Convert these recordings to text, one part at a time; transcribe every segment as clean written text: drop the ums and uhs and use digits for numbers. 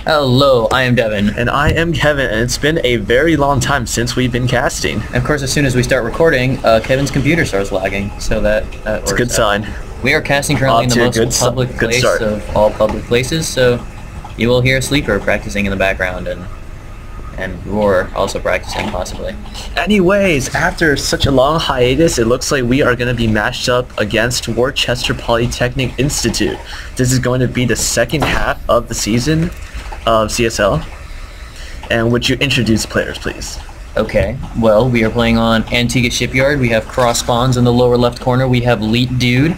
Hello, I am Devin. And I am Kevin, and it's been a very long time since we've been casting. And of course, as soon as we start recording, Kevin's computer starts lagging, so it's a good sign. We are casting currently in the most public place of all public places, so you will hear Sleeper practicing in the background and Roar also practicing, possibly. Anyways, after such a long hiatus, it looks like we are going to be matched up against Worcester Polytechnic Institute. This is going to be the second half of the season of CSL. And would you introduce players, please? Okay, well, we are playing on Antigua Shipyard. We have Cross Spawns in the lower left corner. We have Leet Dude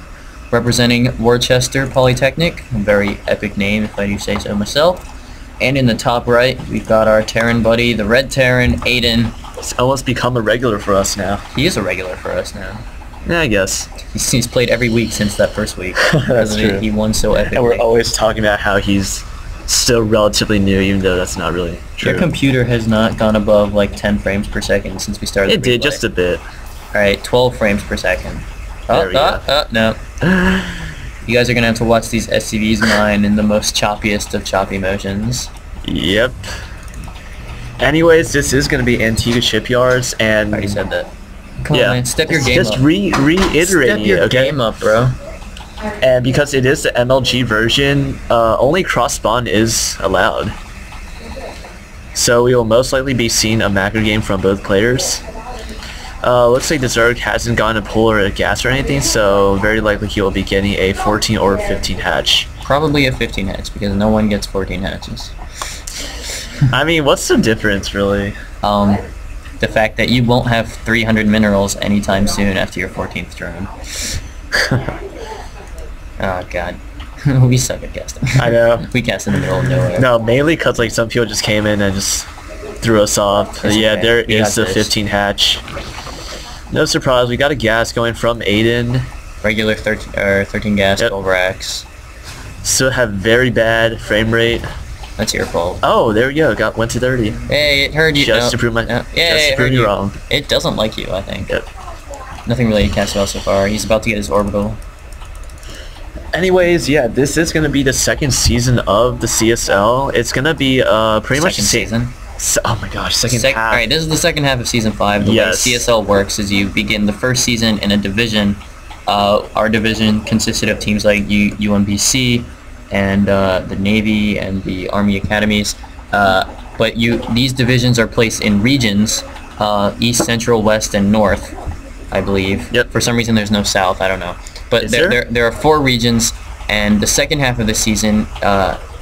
representing Worcester Polytechnic. A very epic name, if I do say so myself. And in the top right, we've got our Terran buddy, the Red Terran, Aiden. He's almost become a regular for us now. He is a regular for us now. Yeah, I guess. He's played every week since that first week. That's true. He won so epically. And we're always talking about how he's still relatively new, even though that's not really true. Your computer has not gone above like 10 frames per second since we started. It did, just a bit. Alright, 12 frames per second. There we go. No. You guys are going to have to watch these SCVs mine in the most choppiest of choppy motions. Yep. Anyways, this is going to be Antigua Shipyards, and... I already said that. Come on, man. Step your game up. Just reiterating Step your game up, bro. And because it is the MLG version, only cross-spawn is allowed. So we will most likely be seeing a macro game from both players. Looks like the Zerg hasn't gotten a pull or a gas or anything, so very likely he will be getting a 14 or 15 hatch. Probably a 15 hatch, because no one gets 14 hatches. I mean, what's the difference, really? The fact that you won't have 300 minerals anytime soon after your 14th drone. Oh god. We suck at casting. I know. We cast in the middle of nowhere. No, mainly because like some people just came in and just threw us off. Yeah, there is the 15 hatch. No surprise, we got a gas going from Aiden. Regular 13 gas, 12 racks. Still have very bad frame rate. That's your fault. Oh, there we go. Went to 30. Hey, it heard you. Just to prove you wrong. It doesn't like you, I think. Yep. Nothing really cast well so far. He's about to get his orbital. Anyways, yeah, this is gonna be the second season of the CSL. It's gonna be pretty much the season. Oh my gosh, second half. Alright, this is the second half of Season 5. The way CSL works is you begin the first season in a division. Our division consisted of teams like UMBC and the Navy and the Army Academies. But these divisions are placed in regions, East, Central, West, and North, I believe. Yep. For some reason there's no South, I don't know. But there are 4 regions, and the second half of the season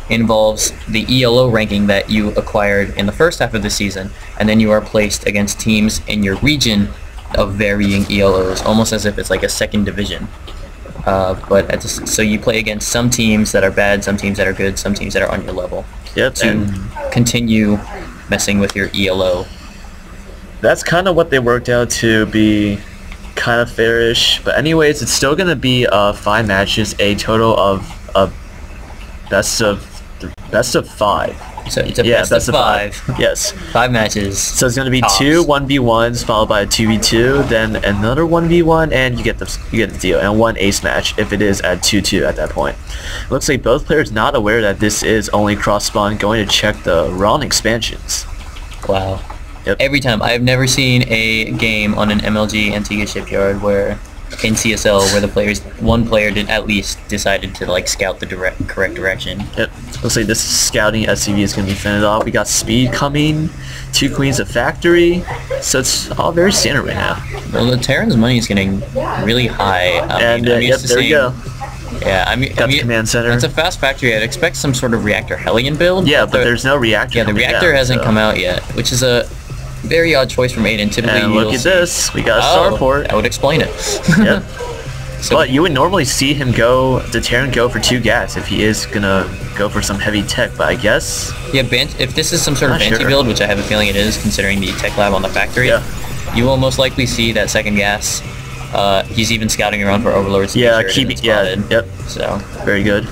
involves the ELO ranking that you acquired in the first half of the season, and then you are placed against teams in your region of varying ELOs, almost as if it's like a second division. So you play against some teams that are bad, some teams that are good, some teams that are on your level. Yep. To continue messing with your ELO. That's kind of what they worked out to be kind of fairish. But anyways, it's still going to be 5 matches, a total of best of 5. So it's a best of 5. Yes. 5 matches. So it's going to be 2 1v1s followed by a 2v2, then another 1v1, and you get the deal, and 1 ace match if it is at 2-2 at that point. Looks like both players not aware that this is only cross spawn, going to check the RON expansions. Wow. Yep. Every time. I've never seen a game on an MLG Antigua Shipyard where in CSL where one player at least decided to like scout the correct direction. Yep. Looks like this scouting SCV is going to be fended off. We got speed coming, 2 queens of factory, so it's all very standard right now. Well, the Terran's money is getting really high. Yep, there we go. Yeah, I mean, command center. It's a fast factory. I'd expect some sort of reactor Hellion build. Yeah, but there's no reactor. Yeah, the reactor hasn't come out yet, which is a very odd choice from Aiden. Typically, and look at this. We got a starport. That would explain it. Yep. But you would normally see him the Terran go for 2 gas if he is gonna go for some heavy tech, but I guess... Yeah, if this is some sort of Banshee build, which I have a feeling it is, considering the tech lab on the factory, you will most likely see that second gas. He's even scouting around for overlords. Yep. So very good.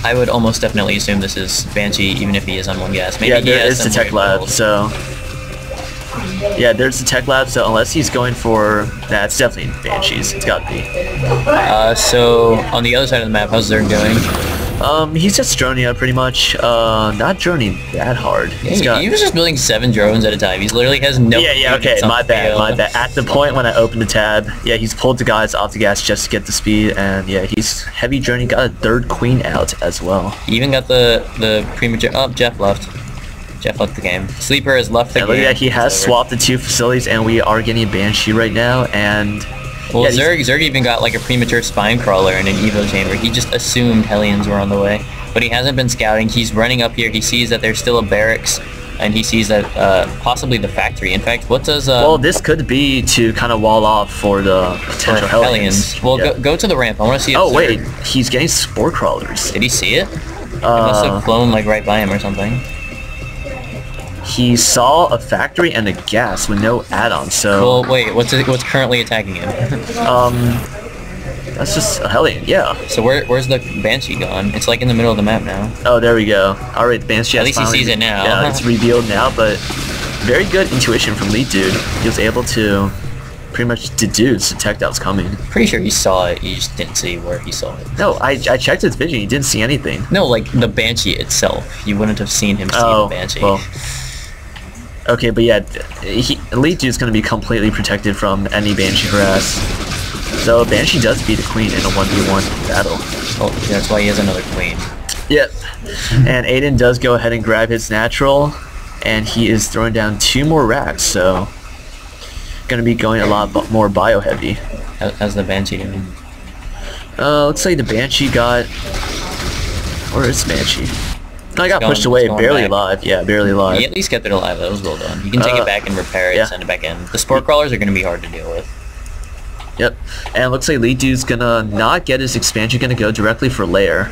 I would almost definitely assume this is Banshee, even if he is on 1 gas. Maybe there is the tech lab, so... Yeah, there's the tech lab, so unless he's going for... Nah, it's definitely Banshees. It's gotta be. So, on the other side of the map, how's Zerg doing? He's just droning up pretty much. Not droning that hard. He was just building 7 drones at a time. He literally has no... Yeah, okay, my bad. At the point when I opened the tab, yeah, he's pulled the guys off the gas just to get the speed, and yeah, he's heavy droning, got a 3rd queen out as well. He even got the premature... Oh, Jeff left. Jeff left the game. Sleeper has left the game. Look at that, he has swapped the 2 facilities, and we are getting a Banshee right now, and... Well, yeah, Zerg even got like a premature spine crawler in an Evo chamber. He just assumed Hellions were on the way. But he hasn't been scouting. He's running up here. He sees that there's still a barracks, and he sees that possibly the factory. In fact, what does... well, this could be to kind of wall off for the potential Hellions. Well, yeah. go to the ramp. I want to see if Oh, wait. He's getting spore crawlers. Did he see it? It must have flown like right by him or something. He saw a factory and a gas with no add-on, so... Well, wait, what's currently attacking him? That's just a Hellion, yeah. So where's the Banshee gone? It's like in the middle of the map now. Oh, there we go. Alright, the Banshee At least he sees it now. Yeah, it's revealed now, but very good intuition from Lead Dude. He was able to pretty much deduce the tech that was coming. Pretty sure he saw it, he just didn't see where he saw it. No, I checked his vision, he didn't see anything. No, like the Banshee itself. You wouldn't have seen him see the Banshee. Well. Okay, but yeah, Lead Dude's going to be completely protected from any Banshee harass. So Banshee does beat a queen in a 1v1 battle. Oh, that's why he has another queen. Yep. And Aiden does go ahead and grab his natural, and he is throwing down 2 more racks, so going to be going a lot more bio heavy. How's the Banshee doing? Looks like the Banshee got... Where is Banshee? I got pushed away, barely alive. Yeah, barely alive. He at least kept it alive. That was well done. You can take it back and repair it, send it back in. The spore crawlers are going to be hard to deal with. Yep. And it looks like Lead Dude's going to not get his expansion, going to go directly for lair.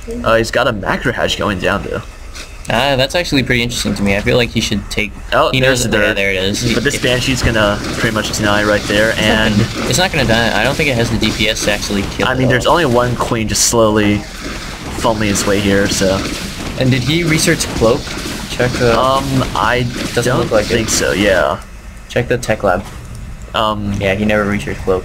He's got a macro hatch going down, though. That's actually pretty interesting to me. I feel like he should take... Oh, he knows there it is. But this Banshee's going to pretty much deny right there, and... It's not going to die. I don't think it has the DPS to actually kill it. I mean, there's only 1 queen just slowly fumbling its way here, so... And did he research Cloak? Check the... I don't think so, yeah. Check the tech lab. Yeah, he never researched Cloak.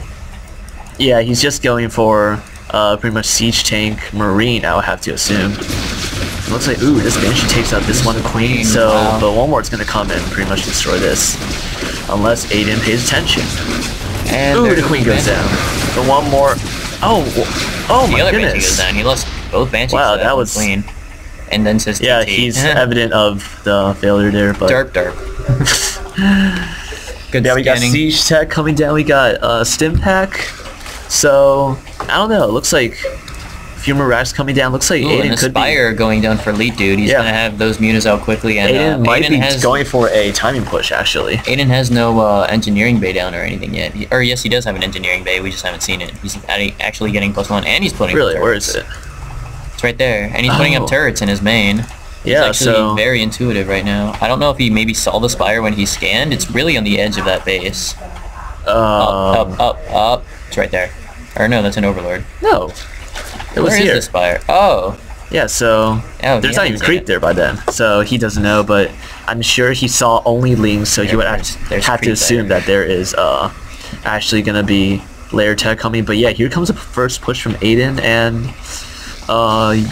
Yeah, he's just going for pretty much Siege Tank Marine, I would have to assume. It looks like, ooh, this Banshee takes out this one queen, so the one more is going to come in and pretty much destroy this. Unless Aiden pays attention. And ooh, the queen goes down. The one more... Oh my goodness. The other Banshee goes down. He lost both Banshees. Wow, that was... clean. And then says yeah, he's evident of the failure there, but... Derp. Good yeah, we got Siege Tech coming down, we got Stim Pack. So, I don't know, it looks like a few more racks coming down. Looks like Aiden and could Aspire be... going down for Lead Dude. He's going to have those mutas out quickly. And Aiden might be going for a timing push, actually. Aiden has no engineering bay down or anything yet. Or yes, he does have an engineering bay, we just haven't seen it. He's actually getting +1, and he's putting really, where is it? It's right there, and he's putting up turrets in his main. He's actually very intuitive right now. I don't know if he maybe saw the spire when he scanned. It's really on the edge of that base. Up. It's right there. Or no, that's an overlord. No. It was Where here. Is the spire? Oh. Yeah, so there's not even creep there by then. So he doesn't know, but I'm sure he saw only lings, so he would have to assume that there is actually going to be layer tech coming. But yeah, here comes the first push from Aiden, and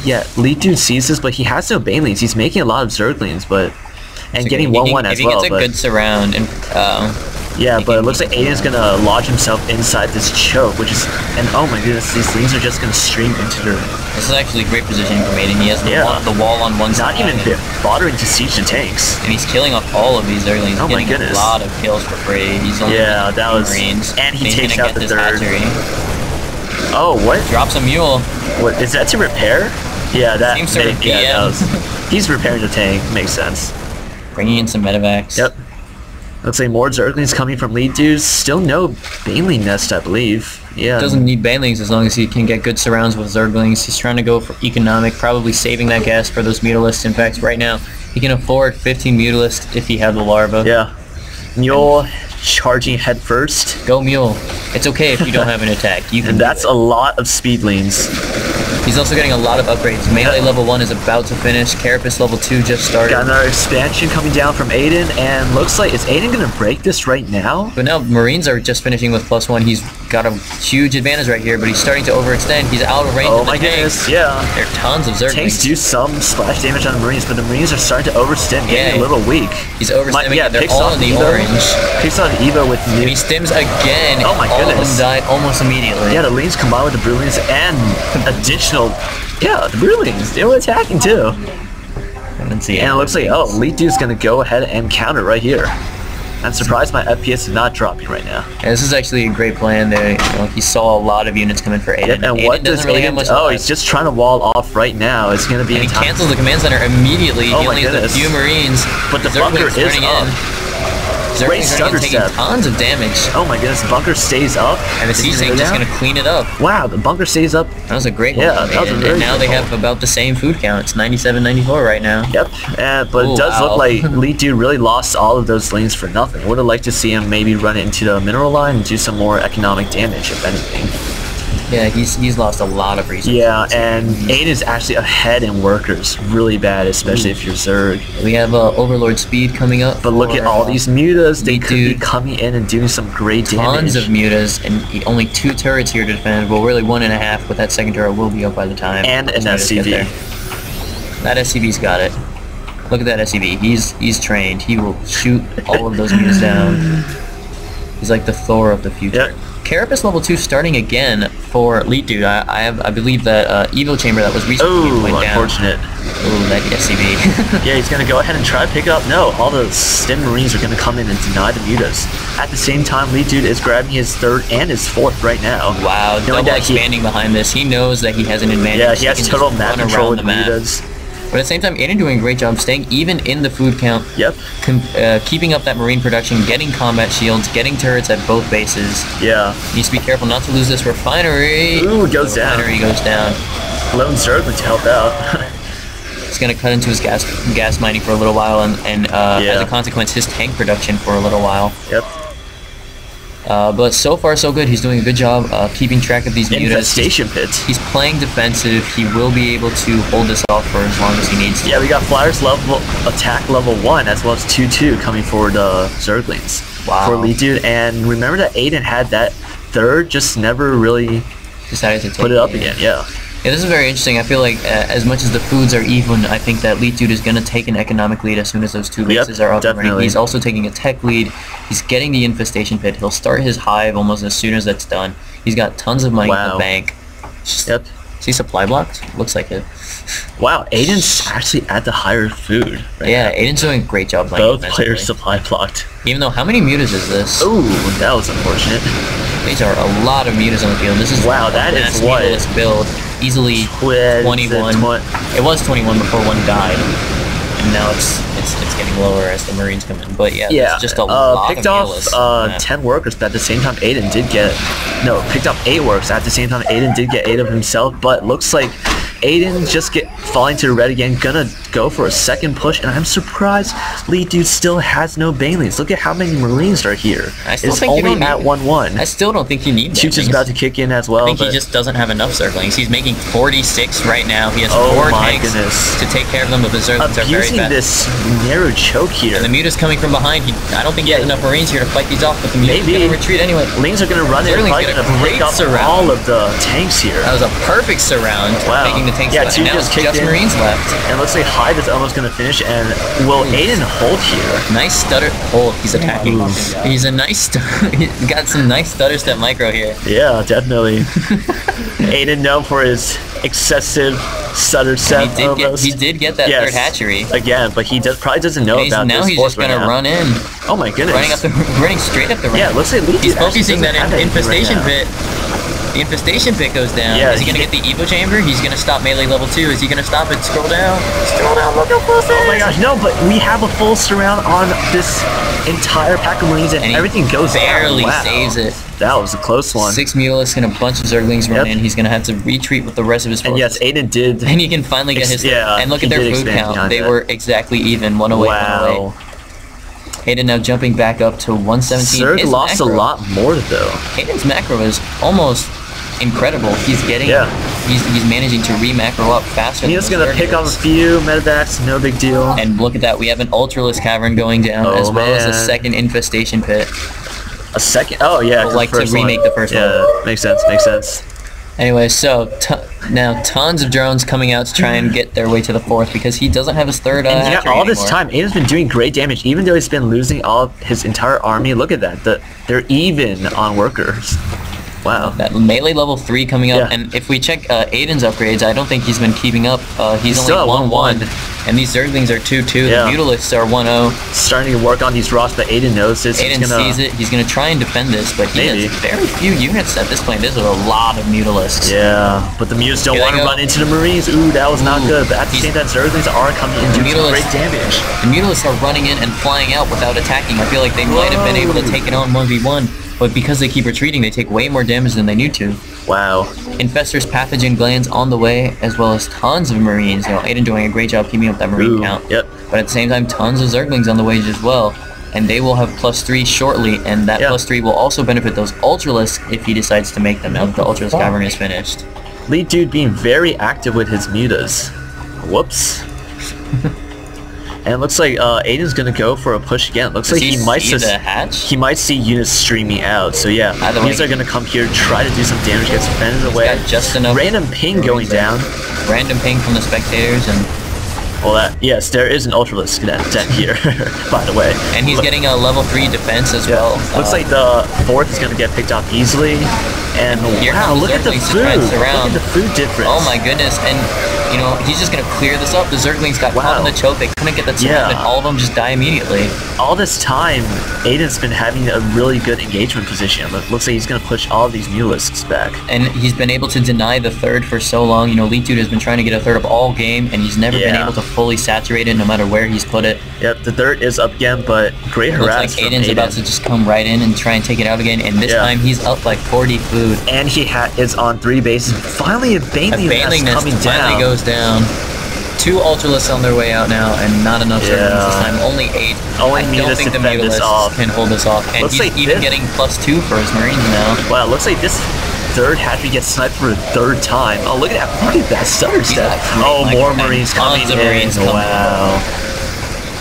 yeah, Lead Dude sees this, but he has no banelings. He's making a lot of zerglings, but and getting 1-1 as well. If he gets a good surround and yeah, but it looks like Aiden's gonna lodge himself inside this choke, which is, and oh my goodness, these things are just gonna stream into her. This is actually great positioning from Aiden. He has the wall on one side. Not even bothering to siege the tanks. And he's killing off all of these zerglings. Oh my goodness. A lot of kills for free. He's only that was Marines, and he takes out the third. Hatchery. Oh, what? Drops a mule. What is that to repair? Yeah, that seems to repair. Yeah, that was, he's repairing the tank. Makes sense. Bringing in some medevacs. Yep. Looks like more zerglings coming from Lead Dudes. Still no baneling nest, I believe. Yeah. Doesn't need banelings as long as he can get good surrounds with zerglings. He's trying to go for economic, probably saving that gas for those mutalisks. In fact, right now, he can afford 15 mutalisks if he had the larva. Yeah. Mule charging head first. Go Mule. It's okay if you don't have an attack. You can and that's a lot of speedlings. He's also getting a lot of upgrades. Melee level 1 is about to finish. Carapace level 2 just started. Got another expansion coming down from Aiden, and looks like, is Aiden going to break this right now? But now Marines are just finishing with +1. He's got a huge advantage right here, but he's starting to overextend. He's out of range of the goodness, yeah. There are tons of Zerglings. Tanks do some splash damage on the Marines, but the Marines are starting to overstim, getting a little weak. He's overstimming, and they're all in the orange. Picks off Evo with and he stims again. Oh my goodness. All of them died almost immediately. Yeah, the Leans combined with the Brewlings and additional... Yeah, the Brewlings, they were attacking too. And it looks like, oh, Elite Dude's gonna go ahead and counter right here. I'm surprised my FPS is not dropping right now. Yeah, this is actually a great plan there. He saw a lot of units coming for Aiden. Yep, and Aiden what does really Aiden... Oh, he's just trying to wall off right now. It's going to be... And he cancels the command center immediately. Oh he only has a few Marines. But the bunker is up. Great stutter step. Tons of damage. Oh my goodness, bunker stays up. And the siege tank just going to clean it up. Wow, the bunker stays up. That was a great one. Yeah, that was a very And now they have about the same food count. It's 97, 94 right now. Yep, but it does look like Elite Dude really lost all of those lanes for nothing. Would have liked to see him maybe run it into the mineral line and do some more economic damage, if anything. Yeah, he's lost a lot of resources. Yeah, and Aiden is actually ahead in workers, really bad, especially if you're Zerg. We have Overlord speed coming up. But look at all these mutas. They could be coming in and doing some great damage. Tons of mutas, and only 2 turrets here to defend. Well, really 1.5, but that second turret will be up by the time. And an SCV. That SCV's got it. Look at that SCV. He's trained. He will shoot all of those mutas down. He's like the Thor of the future. Yep. Carapace level 2 starting again for Elite Dude. I believe that Evo Chamber that was recently went down. Unfortunate. Ooh, that SCV. Yeah, he's going to go ahead and try to pick up. No, all the Stim Marines are going to come in and deny the mutas. At the same time, Elite Dude is grabbing his 3rd and his 4th right now. Wow, double expanding behind this. He knows that he has an advantage. Yeah, he has total map control with the mutas. But at the same time, Aiden doing a great job staying even in the food count. Yep. Keeping up that Marine production, getting combat shields, getting turrets at both bases. Yeah. Needs to be careful not to lose this refinery. Ooh, it goes down. Refinery goes down. Lone Zergling to help out. He's going to cut into his gas mining for a little while, and as a consequence, his tank production for a little while. Yep. But so far so good. He's doing a good job keeping track of these mutas. Infestation pits. He's playing defensive. He will be able to hold this off for as long as he needs to. Yeah, we got Flyers level attack level 1 as well as 2/2 coming for the Zerglings. Wow. For Elite Dude, and remember that Aiden had that 3rd, just never really decided to put it up again. Yeah. Yeah, this is very interesting. I feel like as much as the foods are even, I think that Elite Dude is going to take an economic lead as soon as those 2 bases are up and running. He's also taking a tech lead. He's getting the infestation pit. He'll start his hive almost as soon as that's done. He's got tons of money in the bank. Yep. Is he supply blocked? Looks like it. Wow, Aiden's actually at the higher food. Yeah, Aiden's doing a great job. Both players supply blocked. Even though, how many mutas is this? Ooh, that was unfortunate. These are a lot of mutas on the field. This is that is what build. Easily 21. It was 21 before one died, and now it's getting lower as the Marines come in. But yeah, it's just a lot picked off 10 workers, but at the same time Aiden did get picked up 8 workers. At the same time Aiden did get 8 of himself, but looks like Aiden just falling to the red again, gonna go for a second push, and I'm surprised Elite Dude still has no Banelings. Look at how many Marines are here. It's only at 1-1. I still don't think you need Toots is about to kick in as well. I think he just doesn't have enough Zerglings. He's making 46 right now. He has 4 tanks to take care of them, but the Zerglings are very fast. This narrow choke here. And the muta's coming from behind. I don't think he has enough Marines here to fight these off, but the muta's gonna retreat anyway. Lings are gonna run in and fight and break up all of the tanks here. That was a perfect surround. Wow. Making the tanks left. Now it's just Marines left. And looks like Hive is almost going to finish. And will Aiden hold here? Nice stutter. Hold. He's attacking. He's a nice. He got some nice stutter step micro here. Yeah, definitely. Aiden known for his excessive stutter step. He did get that 3rd hatchery again, but he probably doesn't know about this. Now he's just gonna run in. Oh my goodness! Running straight up the ramp. Yeah, looks like he's focusing that infestation pit. The infestation pit goes down. Yeah, is he gonna get the Evo chamber? He's gonna stop melee level 2. Is he gonna stop it? Scroll down. Scroll down. Look how close it is. Oh my gosh, no! But we have a full surround on this entire pack of Marines, and everything goes barely saves it. That was a close one. 6 Mutalisks and a bunch of Zerglings run in. He's gonna have to retreat with the rest of his forces. And yes, Aiden did. And he can finally get his. And look at their food count. They were exactly even. 1 away. 1 away. Aiden now jumping back up to 117. Zerg lost a lot more though. Aiden's macro is almost incredible. He's getting, he's managing to re-macro up faster. He's gonna pick off a few medevacs, no big deal. And look at that, we have an Ultralisk Cavern going down, as well as a second infestation pit. A second? Oh yeah, Will like to remake the first one. Yeah, makes sense. Makes sense. Anyway, so now tons of drones coming out to try and get their way to the fourth because he doesn't have his third and yeah, all anymore. this time, Aiden's been doing great damage, even though he's been losing all of his entire army. Look at that. They're even on workers. Wow. That melee level 3 coming up, Yeah. and if we check Aiden's upgrades, I don't think he's been keeping up. He's still only at 1-1, and these Zerglings are 2-2. Yeah. The Mutalisks are 1-0. Starting to work on these rocks, but Aiden knows this. Aiden sees it. He's going to try and defend this, but he has very few units at this point. There's a lot of Mutalisks. Yeah, but the Mutalisks don't want to run into the Marines. Ooh, that was not good. But at the same time, Zerglings are coming in doing some great damage. The Mutalisks are running in and flying out without attacking. I feel like they might have been able to take it on 1v1, but because they keep retreating, they take way more damage than they need to. Wow. Infestors, pathogen glands on the way, as well as tons of Marines. You know, Aiden doing a great job keeping up that Marine count. Yep. But at the same time, tons of Zerglings on the way as well. And they will have +3 shortly, and that +3 will also benefit those Ultralisks if he decides to make them now that the Ultralisk Cavern is finished. Lead dude being very active with his mutas. Whoops. And it looks like Aiden's gonna go for a push again. Looks like he might see the hatch? He might see units streaming out. So yeah, these are gonna come here, try to do some damage, get defended away. Got just enough random ping going down. Random ping from the spectators and. Well, yes, there is an Ultralisk dead here, by the way. And he's getting a level 3 defense as well. Looks like the fourth is gonna get picked off easily. And wow, look at the food! Look at the food difference. Oh my goodness! And you know he's just gonna clear this up. The Zerglings got caught in the choke. They couldn't get the time, and all of them just die immediately. All this time, Aiden's been having a really good engagement position. Looks like he's gonna push all of these Mutalisks back. And he's been able to deny the third for so long. You know, Lead Dude has been trying to get a third of all game, and he's never been able to fully saturate it, no matter where he's put it. Yep, the third is up again, but great harass from Aiden's about to just come right in and try and take it out again, and this time he's up like 40 food. And he is on 3 bases. Finally, a Baneling nest coming down. Finally goes down. 2 Ultralisks on their way out now, and not enough Zerglings this time. Only 8. Only I don't think the Mutalisks can hold this off. And he's even getting +2 for his Marines now. Wow, looks like this third hatchery gets sniped for a 3rd time. Oh, look at that! Look at that stutter step. Oh, more Marines coming in. Marines coming wow.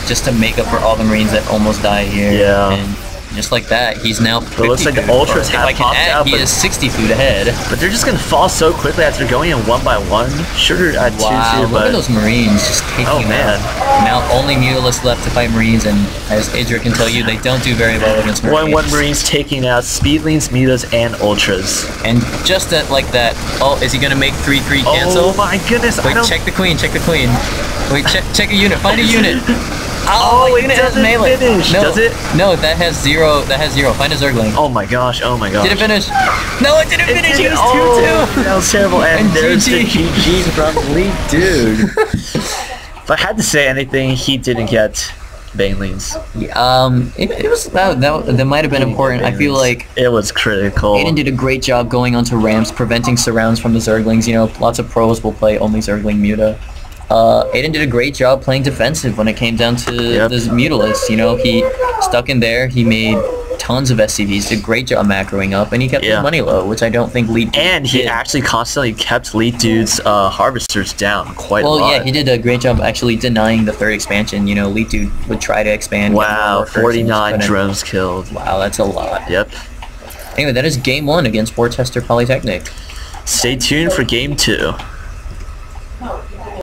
Just to make up for all the Marines that almost died here. Yeah. And just like that, he's now 50 it looks like the Ultras have popped out, he is 60 food ahead. But they're just gonna fall so quickly after going in 1 by 1. Sugar at 2-2, look at those Marines just taking man. out. Now only Mutalisks left to fight Marines, and as Idra can tell you, they don't do very well against Marines. 1-1 Marines taking out Speedlings, Mutas, and Ultras. And just like that, oh, is he gonna make 3-3 cancel? Oh my goodness! Wait, check the queen, check the queen. Wait, check a unit, find a unit. Oh, it doesn't finish. No, does it? No, that has 0. That has 0. If Zergling. Oh my gosh! Oh my gosh! Did it finish? No, it didn't finish. It was 2-2. That was terrible. And there's the GG from Lead Dude. If I had to say anything, he didn't get Banelings. It was that might have been important. I feel like it was critical. Aiden did a great job going onto ramps, preventing surrounds from the Zerglings. You know, lots of pros will play only Zergling Muta. Aiden did a great job playing defensive when it came down to the Mutalisks. You know, he stuck in there. He made tons of SCVs. Did a great job macroing up, and he kept his money low, which I don't think Lead Dude And he actually constantly kept Lead Dude's harvesters down quite a lot. Well, yeah, he did a great job actually denying the 3rd expansion. You know, Lead Dude would try to expand. Wow, 49 drones killed. Wow, that's a lot. Yep. Anyway, that is Game 1 against Worcester Polytechnic. Stay tuned for Game 2.